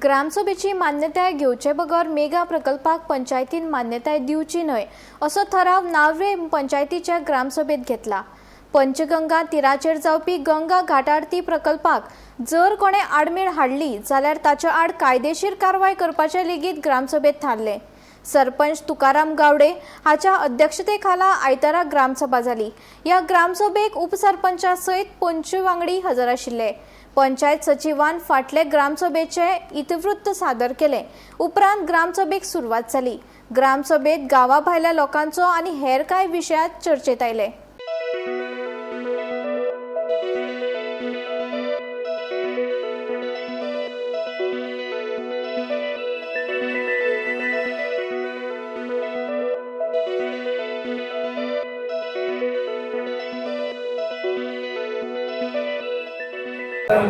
ग्रामसभेची मान्यताय घेवचे बगर मेगा प्रकल्पाक पंचायतीन मान्यताय दिवची न्हय असो ठराव नार्वे पंचायतीच्या ग्रामसभेत घेतला। पंचगंगा तीराचेर जावपी गंगा घाट आरती प्रकल्पाक जर कोणे आडमेळ हाडली जाल्यार ताच्या आड कायदेशीर कारवाय करपाचे लेगीत ग्रामसभेत थारले। सरपंच तुकाराम गावडे हाच्या अध्यक्षतेखाला आयतारा ग्रामसभा जाली। या ग्रामसभेक उपसरपंचा सयत 25 वांगडी हजर आशिल्ले। पंचायत सचिवान फाटले ग्रामसभेचे इतिवृत्त सादर केले। उपरांत ग्रामसभेक सुरवात जाली। ग्रामसभेत गावा भायल्या लोकांचो आनी हेर कांय विशयांत चर्चेत आयले।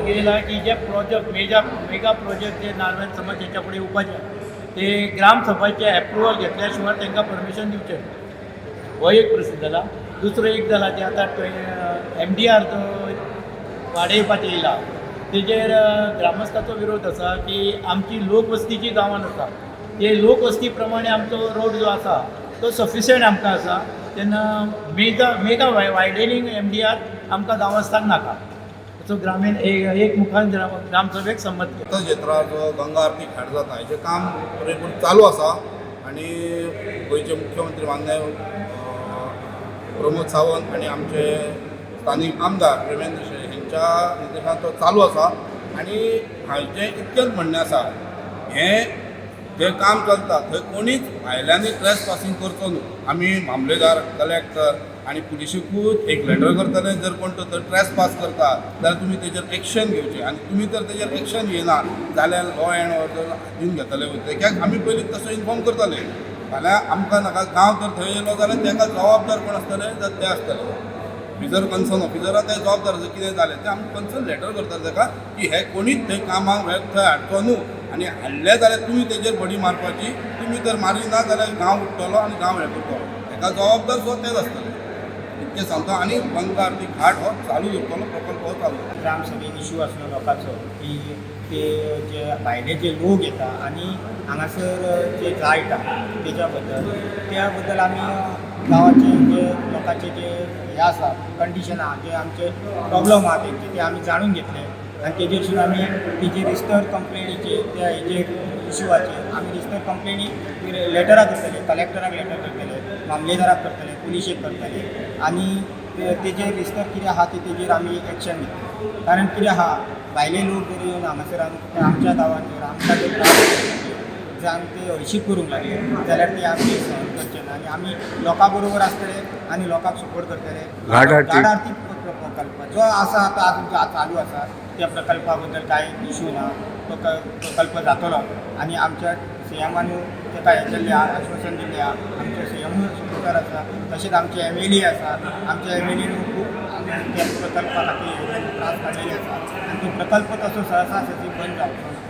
गेला की जे प्रोजेक्ट मेगा प्रोजेक्ट जे नार्वेन समाज याच्या पुढे उपाचे ते ग्रामसभाचे अप्रुवल घेतल्याशिवाय त्यांना परमिशन दिवचे हो एक प्रश्न झाला। दुसरो एक झाला ते आता MDR जो वाडयवपाचें येयला तेजेर ग्रामस्थाचो विरोध आसा की आमची लोकवस्तीची गांवांत आसा ते लोकवस्ती प्रमाणे आमचो रोड जो आसा तो सफिशियंट आमकां आसा तेन्ना मेगा वायडनिंग MDR आमकां गांवस्थांक नाका। तो ग्रामीण एक मुखान ग्रामसभेक संमत केला। क्षेत्रात जो गंगा आरती घाट जाता हेचें काम पूर्ण चालू आसा आनी गोंयचे मुख्यमंत्री माननीय प्रमोद सावंत आनी आमचे स्थानीक आमदार प्रेमेंद्र शे हेंच्या निर्देशान तो चालू आसा आनी हांचें इतकेंच म्हणणें आसा हें जें काम चलता थंय कोणीच भायल्यांनी ट्रेसपासिंग करचो न्हू। आमी मामलेदार कलेक्टर आनी पुलिशेकूच एक लेटर करतले जर कोण तो ट्रेसपास करता जाल्यार तुमी तेजेर एक्शन घेवचें आनी तुमी जर तेजेर एक्शन घेयना जाल्यार लॉ एंड ऑर्डर हातीन घेतले वयतले। कित्याक आमी पयलींच तसो इन्फॉर्म करतले फाल्यां आमकां नाका गांव जर थंय येयलो जाल्यार ताका जबाबदार कोण आसतले जाल्यार ते आसतले ऑफिसर कन्सर्न ऑफिसरा ते जबाबदार जर कितें जालें तें आमी कन्सर्न लेटर करतले ताका की हे कोणीच थंय कामाक थंय हाडचो न्हू आनी हाडले जाल्यार तुमी तेजेर बडी मारपाची। तुमी जर मारी ना जाल्यार गांव उठतलो आनी गांव हें करतलो हेका जबाबदार सो तेच आसतले इतकें सांगता। आनी गंगा आरती घाट हो चालू उरतलो प्रकल्प हो चालू। ग्रामसभेत इश्यू आसलो लोकांचो की ते जे भायले जे लोक येता आनी हांगासर जे जायटा त्या बद्दल आमी गांवाचे जे लोकांचे जे हे आसा कंडिशन आहा जे आमचे प्रॉब्लम आहा तेंचे ते आमी जाणून घेतले आनी तेजेर आमी तेजे रिस्टर कंप्लेनीचे त्या हेजे इश्यूवाचेर आमी रिस्टर कंप्लेनी लेटरां करतले, कलेक्टराक लेटर करतले, मामलेदाराक करतले, पुलिशेक करतले आनी तेजेर रिस्टर कितें आहा तेजेर आमी एक्शन घेतले। कारण कितें आहा भायले लोक जर येवन हांगासर आमच्या गांवाचेर आमकां जर जावन ते हळशीक करूंक लागले जाल्यार ते आमी सहन करचे ना आनी आमी लोकां बरोबर आसतले आनी लोकांक सपोर्ट करतले। घाट आरती प्रकल्प जो आसा तो आतां चालू आसा त्या प्रकल्पा बद्दल कांय इश्यू ना तो प्रकल्प जातलो आनी आमच्या CMान ताका हें केल्लें आहा आश्वासन दिल्लें आहा। आमचे CM सपोर्टर आसा तशेंच आमचे MLA आसा आमच्या MLAन खूब त्या प्रकल्पा खातीर त्रास काडिल्ले आसा आनी तो प्रकल्प तसो सहसा बंद जावचो ना।